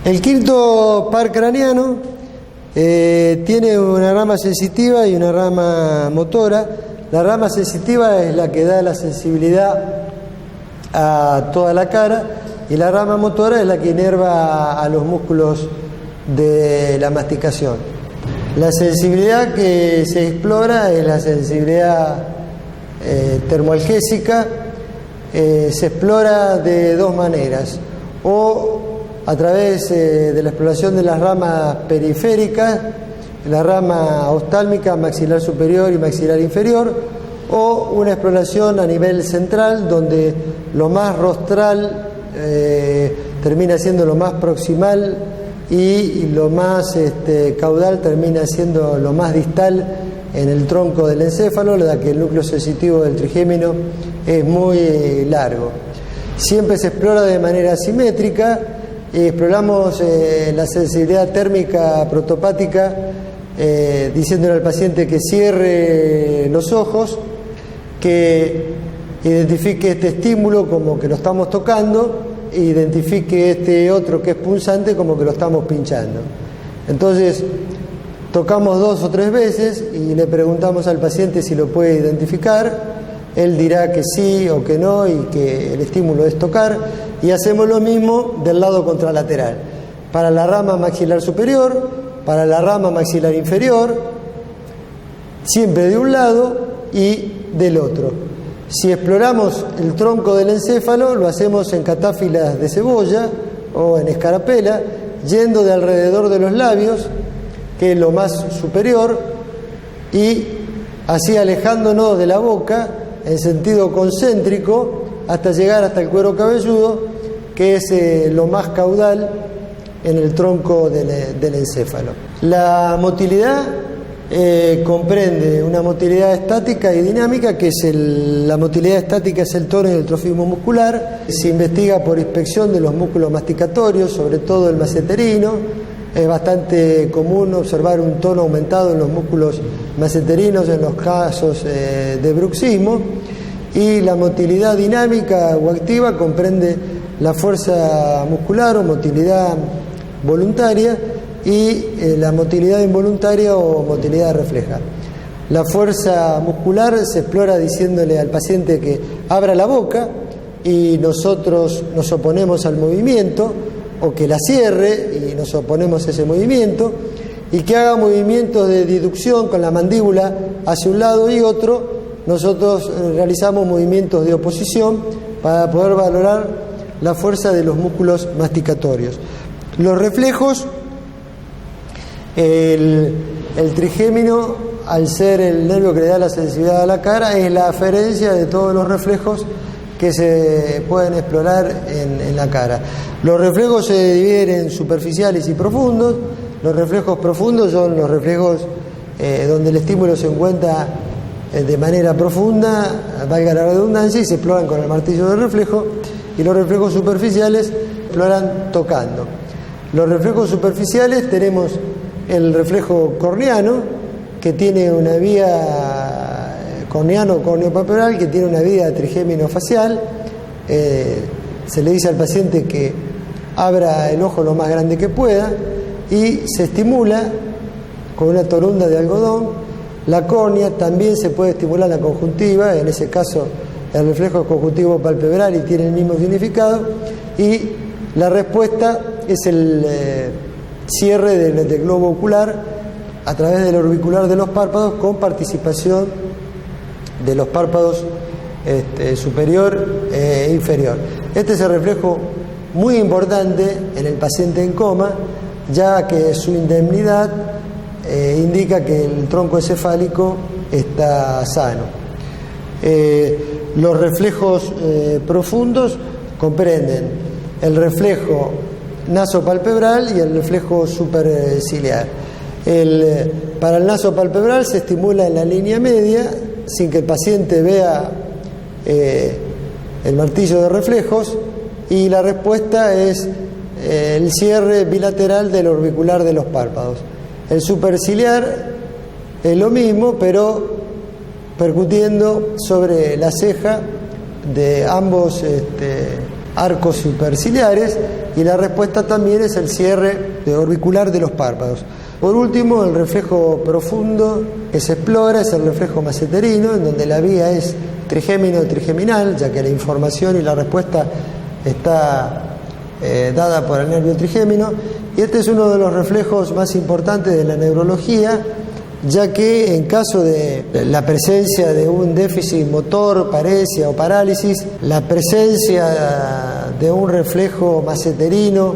El quinto par craneano tiene una rama sensitiva y una rama motora. La rama sensitiva es la que da la sensibilidad a toda la cara y la rama motora es la que inerva a los músculos de la masticación. La sensibilidad que se explora es la sensibilidad termoalgésica. Se explora de dos maneras: o a través de la exploración de las ramas periféricas, la rama oftálmica, maxilar superior y maxilar inferior, o una exploración a nivel central, donde lo más rostral termina siendo lo más proximal y lo más caudal termina siendo lo más distal en el tronco del encéfalo, la que el núcleo sensitivo del trigémino es muy largo. Siempre se explora de manera simétrica. Exploramos la sensibilidad térmica protopática diciéndole al paciente que cierre los ojos, que identifique este estímulo como que lo estamos tocando e identifique este otro que es punzante como que lo estamos pinchando. Entonces tocamos 2 o 3 veces y le preguntamos al paciente si lo puede identificar. Él dirá que sí o que no y que el estímulo es tocar, y hacemos lo mismo del lado contralateral, para la rama maxilar superior, para la rama maxilar inferior, siempre de un lado y del otro. Si exploramos el tronco del encéfalo, lo hacemos en catáfilas de cebolla o en escarapela, yendo de alrededor de los labios, que es lo más superior, y así alejándonos de la boca en sentido concéntrico hasta llegar hasta el cuero cabelludo, que es lo más caudal en el tronco del encéfalo. La motilidad comprende una motilidad estática y dinámica, que es la motilidad estática es el tono y el trofismo muscular. Se investiga por inspección de los músculos masticatorios, sobre todo el maceterino. Es bastante común observar un tono aumentado en los músculos maceterinos en los casos de bruxismo. Y la motilidad dinámica o activa comprende la fuerza muscular o motilidad voluntaria y la motilidad involuntaria o motilidad refleja. La fuerza muscular se explora diciéndole al paciente que abra la boca y nosotros nos oponemos al movimiento, o que la cierre y nos oponemos a ese movimiento, y que haga movimientos de deducción con la mandíbula hacia un lado y otro. Nosotros realizamos movimientos de oposición para poder valorar la fuerza de los músculos masticatorios. Los reflejos, el trigémino, al ser el nervio que le da la sensibilidad a la cara, es la aferencia de todos los reflejos que se pueden explorar en la cara. Los reflejos se dividen en superficiales y profundos. Los reflejos profundos son los reflejos donde el estímulo se encuentra de manera profunda, valga la redundancia, y se exploran con el martillo de reflejo. Y los reflejos superficiales exploran tocando. Los reflejos superficiales tenemos el reflejo corneano, que tiene una vía corneano corneopalpebral, que tiene una vía trigémino facial. Se le dice al paciente que abra el ojo lo más grande que pueda y se estimula con una torunda de algodón. La córnea también se puede estimular la conjuntiva, en ese caso el reflejo es conjuntivo palpebral y tiene el mismo significado, y la respuesta es el cierre del globo ocular a través del orbicular de los párpados, con participación de los párpados superior e inferior. Este es el reflejo muy importante en el paciente en coma, ya que su indemnidad indica que el tronco encefálico está sano. Los reflejos profundos comprenden el reflejo nasopalpebral y el reflejo superciliar. Para el nasopalpebral se estimula en la línea media sin que el paciente vea el martillo de reflejos, y la respuesta es el cierre bilateral del orbicular de los párpados. El superciliar es lo mismo, pero percutiendo sobre la ceja de ambos arcos superciliares, y la respuesta también es el cierre orbicular de los párpados. Por último, el reflejo profundo que se explora es el reflejo maceterino, en donde la vía es trigémino-trigeminal, ya que la información y la respuesta está dada por el nervio trigémino, y este es uno de los reflejos más importantes de la neurología, ya que en caso de la presencia de un déficit motor, paresia o parálisis, la presencia de un reflejo maceterino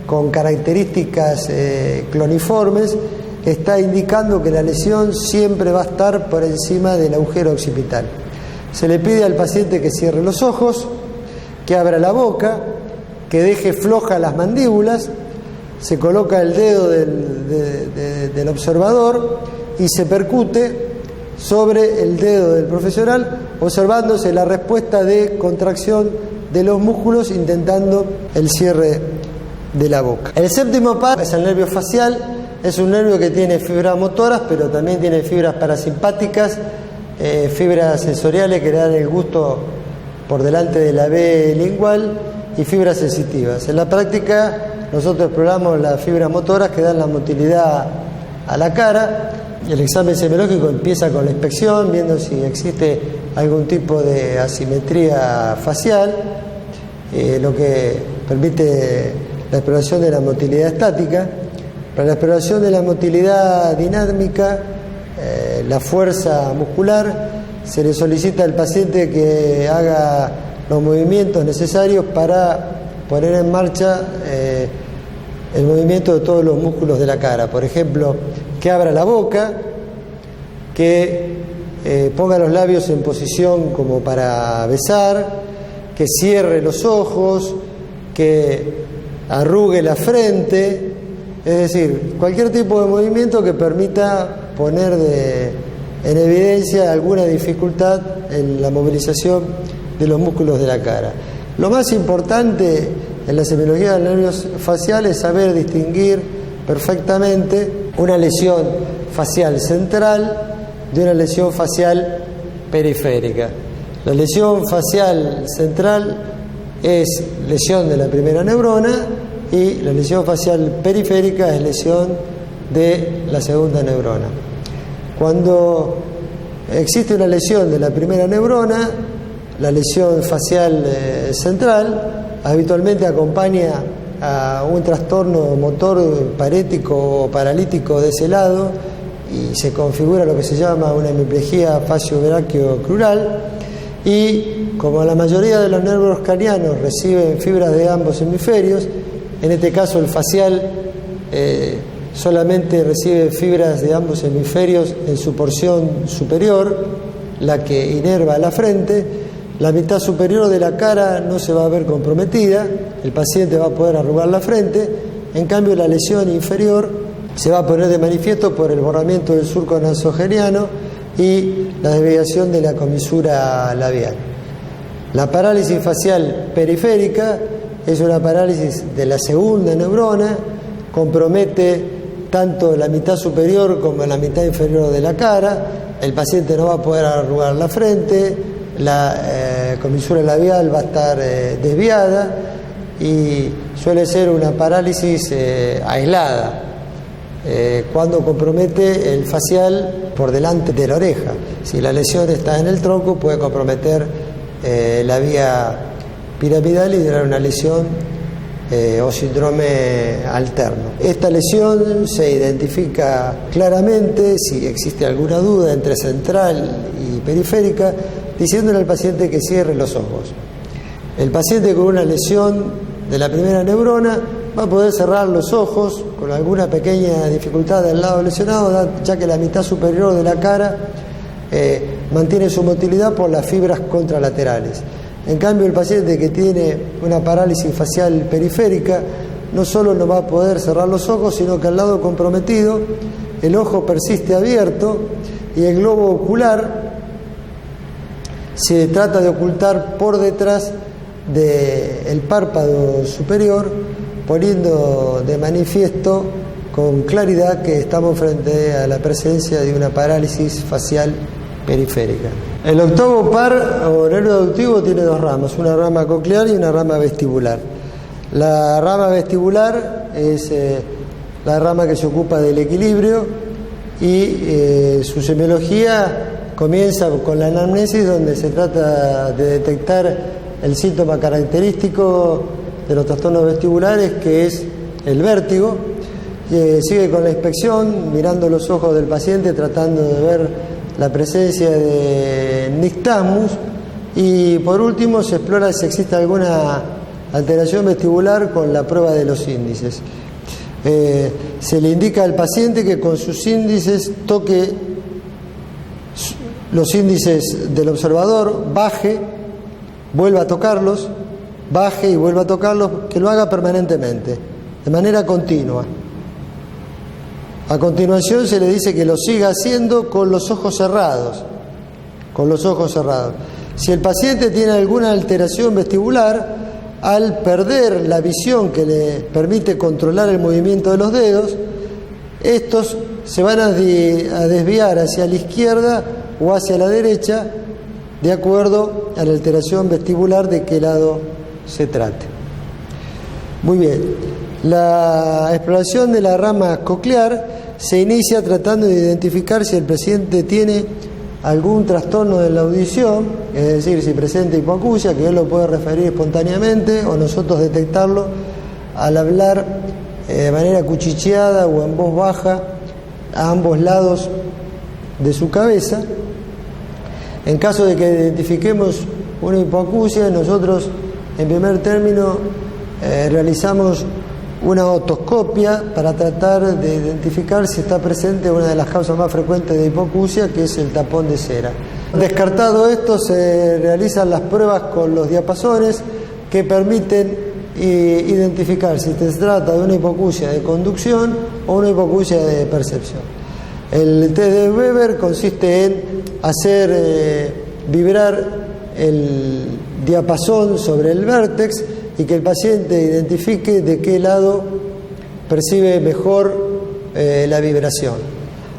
con características cloniformes está indicando que la lesión siempre va a estar por encima del agujero occipital. Se le pide al paciente que cierre los ojos, que abra la boca, que deje flojas las mandíbulas, se coloca el dedo del observador y se percute sobre el dedo del profesional, observándose la respuesta de contracción de los músculos, intentando el cierre de la boca. El séptimo par es el nervio facial, es un nervio que tiene fibras motoras, pero también tiene fibras parasimpáticas, fibras sensoriales que le dan el gusto por delante de la B lingual y fibras sensitivas. En la práctica nosotros exploramos las fibras motoras que dan la motilidad a la cara. El examen semiológico empieza con la inspección, viendo si existe algún tipo de asimetría facial, lo que permite la exploración de la motilidad estática. Para la exploración de la motilidad dinámica, la fuerza muscular, se le solicita al paciente que haga los movimientos necesarios para poner en marcha el movimiento de todos los músculos de la cara. Por ejemplo, que abra la boca, que ponga los labios en posición como para besar, que cierre los ojos, que arrugue la frente, es decir, cualquier tipo de movimiento que permita poner en evidencia alguna dificultad en la movilización de los músculos de la cara. Lo más importante en la semiología del nervio facial es saber distinguir perfectamente una lesión facial central de una lesión facial periférica. La lesión facial central es lesión de la primera neurona y la lesión facial periférica es lesión de la segunda neurona. Cuando existe una lesión de la primera neurona, la lesión facial central habitualmente acompaña a un trastorno motor parético o paralítico de ese lado y se configura lo que se llama una hemiplegia facio-braquio-crural, y como la mayoría de los nervios cranianos reciben fibras de ambos hemisferios, en este caso el facial solamente recibe fibras de ambos hemisferios en su porción superior, la que inerva la frente. La mitad superior de la cara no se va a ver comprometida, el paciente va a poder arrugar la frente, en cambio la lesión inferior se va a poner de manifiesto por el borramiento del surco nasogeniano y la desviación de la comisura labial. La parálisis facial periférica es una parálisis de la segunda neurona, compromete tanto la mitad superior como la mitad inferior de la cara, el paciente no va a poder arrugar la frente, la comisura labial va a estar desviada y suele ser una parálisis aislada cuando compromete el facial por delante de la oreja. Si la lesión está en el tronco, puede comprometer la vía piramidal y dar una lesión o síndrome alterno. Esta lesión se identifica claramente si existe alguna duda entre central y periférica, diciéndole al paciente que cierre los ojos. El paciente con una lesión de la primera neurona va a poder cerrar los ojos con alguna pequeña dificultad del lado lesionado, ya que la mitad superior de la cara mantiene su motilidad por las fibras contralaterales. En cambio, el paciente que tiene una parálisis facial periférica no solo no va a poder cerrar los ojos, sino que al lado comprometido el ojo persiste abierto y el globo ocular se trata de ocultar por detrás del párpado superior, poniendo de manifiesto con claridad que estamos frente a la presencia de una parálisis facial periférica. El octavo par o nervio auditivo tiene dos ramas, una rama coclear y una rama vestibular. La rama vestibular es la rama que se ocupa del equilibrio y su semiología comienza con la anamnesis, donde se trata de detectar el síntoma característico de los trastornos vestibulares, que es el vértigo. Sigue con la inspección, mirando los ojos del paciente, tratando de ver la presencia de nixtasmus, y por último se explora si existe alguna alteración vestibular con la prueba de los índices. Se le indica al paciente que con sus índices toque los índices del observador, baje, vuelva a tocarlos, baje y vuelva a tocarlos, que lo haga permanentemente, de manera continua. A continuación se le dice que lo siga haciendo con los ojos cerrados, Si el paciente tiene alguna alteración vestibular, al perder la visión que le permite controlar el movimiento de los dedos, estos se van a desviar hacia la izquierda o hacia la derecha, de acuerdo a la alteración vestibular de qué lado se trate. Muy bien, la exploración de la rama coclear se inicia tratando de identificar si el paciente tiene algún trastorno de la audición, es decir, si presenta hipoacusia, que él lo puede referir espontáneamente, o nosotros detectarlo al hablar de manera cuchicheada o en voz baja a ambos lados de su cabeza. En caso de que identifiquemos una hipoacusia, nosotros en primer término realizamos una otoscopia para tratar de identificar si está presente una de las causas más frecuentes de hipoacusia, que es el tapón de cera. Descartado esto, se realizan las pruebas con los diapasones que permiten identificar si se trata de una hipoacusia de conducción o una hipoacusia de percepción. El test de Weber consiste en hacer vibrar el diapasón sobre el vértex y que el paciente identifique de qué lado percibe mejor la vibración.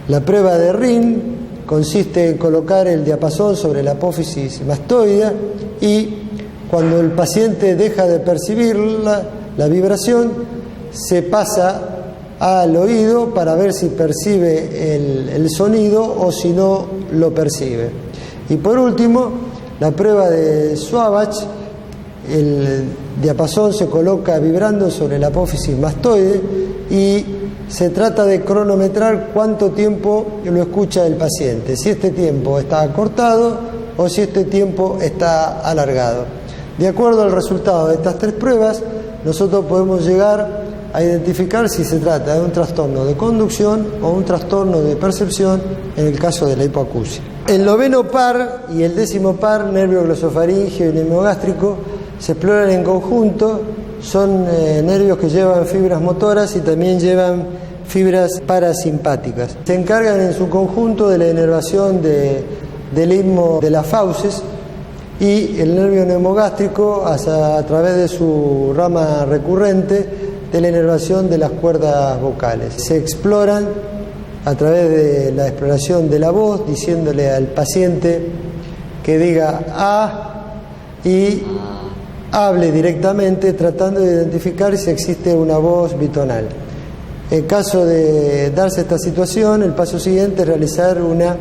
La prueba de Ring consiste en colocar el diapasón sobre la apófisis mastoidea y cuando el paciente deja de percibir la vibración, se pasa al oído para ver si percibe el sonido o si no lo percibe. Y por último, la prueba de Swabatch, el diapasón se coloca vibrando sobre la apófisis mastoide y se trata de cronometrar cuánto tiempo lo escucha el paciente, si este tiempo está acortado o si este tiempo está alargado. De acuerdo al resultado de estas tres pruebas, nosotros podemos llegar a identificar si se trata de un trastorno de conducción o un trastorno de percepción en el caso de la hipoacusia. El noveno par y el 10º par, nervio glosofaríngeo y neumogástrico, se exploran en conjunto. Son nervios que llevan fibras motoras y también llevan fibras parasimpáticas. Se encargan en su conjunto de la inervación del istmo de las fauces, y el nervio neumogástrico a través de su rama recurrente de la inervación de las cuerdas vocales. Se exploran a través de la exploración de la voz, diciéndole al paciente que diga "ah" y hable directamente, tratando de identificar si existe una voz bitonal. En caso de darse esta situación, el paso siguiente es realizar una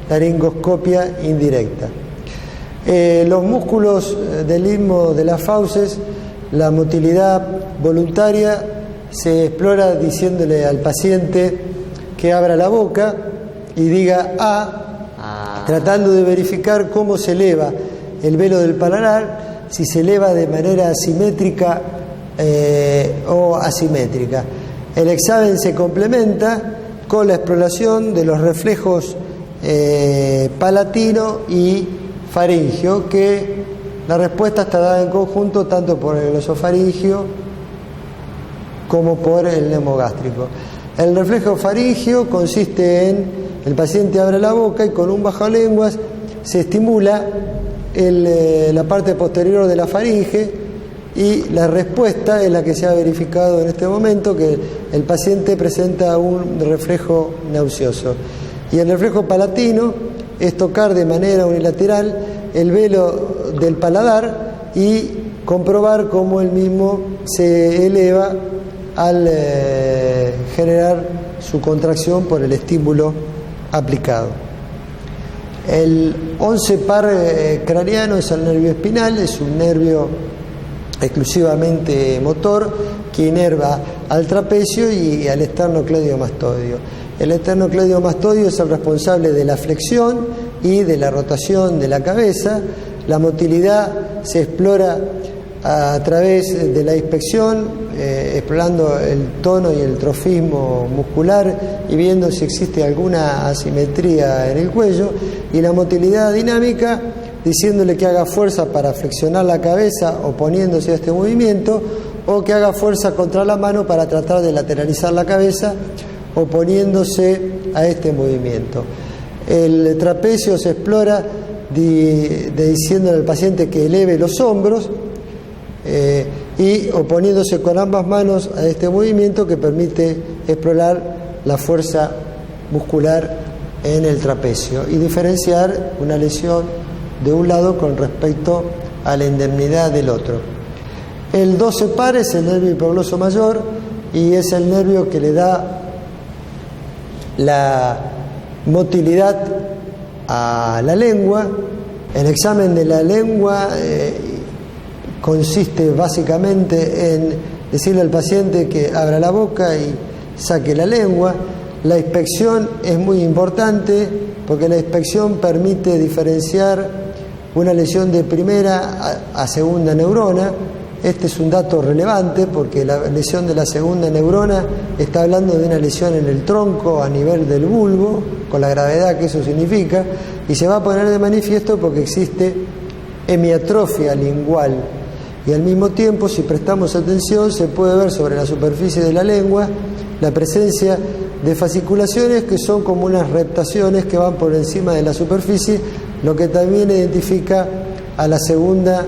laringoscopia indirecta. Los músculos del istmo de las fauces, la motilidad voluntaria se explora diciéndole al paciente que abra la boca y diga "ah", tratando de verificar cómo se eleva el velo del paladar, si se eleva de manera simétrica o asimétrica. El examen se complementa con la exploración de los reflejos palatino y faringio, que la respuesta está dada en conjunto tanto por el glosofaringio como por el neumogástrico. El reflejo faringio consiste en el paciente abre la boca y con un bajalenguas se estimula la parte posterior de la faringe, y la respuesta es la que se ha verificado en este momento, que el paciente presenta un reflejo nauseoso. Y el reflejo palatino es tocar de manera unilateral el velo del paladar y comprobar cómo el mismo se eleva al generar su contracción por el estímulo aplicado. El 11 par craneano es el nervio espinal, es un nervio exclusivamente motor que inerva al trapecio y al esternocleidomastoideo. El esternocleidomastoideo es el responsable de la flexión y de la rotación de la cabeza. La motilidad se explora a través de la inspección, explorando el tono y el trofismo muscular y viendo si existe alguna asimetría en el cuello, y la motilidad dinámica diciéndole que haga fuerza para flexionar la cabeza oponiéndose a este movimiento, o que haga fuerza contra la mano para tratar de lateralizar la cabeza oponiéndose a este movimiento. El trapecio se explora diciéndole al paciente que eleve los hombros y oponiéndose con ambas manos a este movimiento que permite explorar la fuerza muscular en el trapecio y diferenciar una lesión de un lado con respecto a la indemnidad del otro. El 12 par es el nervio hipogloso mayor y es el nervio que le da la motilidad a la lengua. El examen de la lengua consiste básicamente en decirle al paciente que abra la boca y saque la lengua. La inspección es muy importante porque la inspección permite diferenciar una lesión de primera a segunda neurona. Este es un dato relevante porque la lesión de la segunda neurona está hablando de una lesión en el tronco a nivel del bulbo, con la gravedad que eso significa, y se va a poner de manifiesto porque existe hemiatrofia lingual. Y al mismo tiempo, si prestamos atención, se puede ver sobre la superficie de la lengua la presencia de fasciculaciones que son como unas reptaciones que van por encima de la superficie, lo que también identifica a la segunda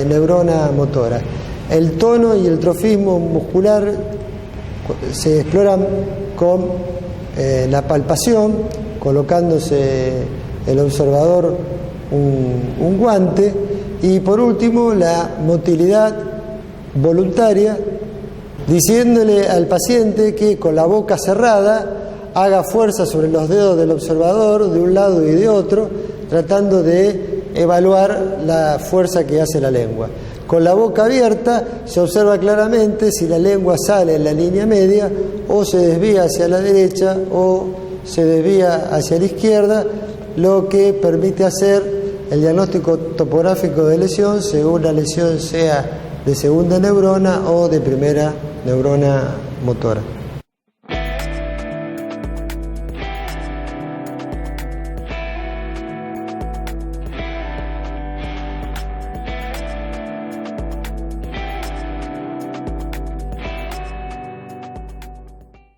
neurona motora. El tono y el trofismo muscular se exploran con la palpación, colocándose el observador un guante, y por último la motilidad voluntaria, diciéndole al paciente que con la boca cerrada haga fuerza sobre los dedos del observador de un lado y de otro, tratando de evaluar la fuerza que hace la lengua. Con la boca abierta se observa claramente si la lengua sale en la línea media o se desvía hacia la derecha o se desvía hacia la izquierda, lo que permite hacer el diagnóstico topográfico de lesión según la lesión sea de segunda neurona o de primera neurona motora.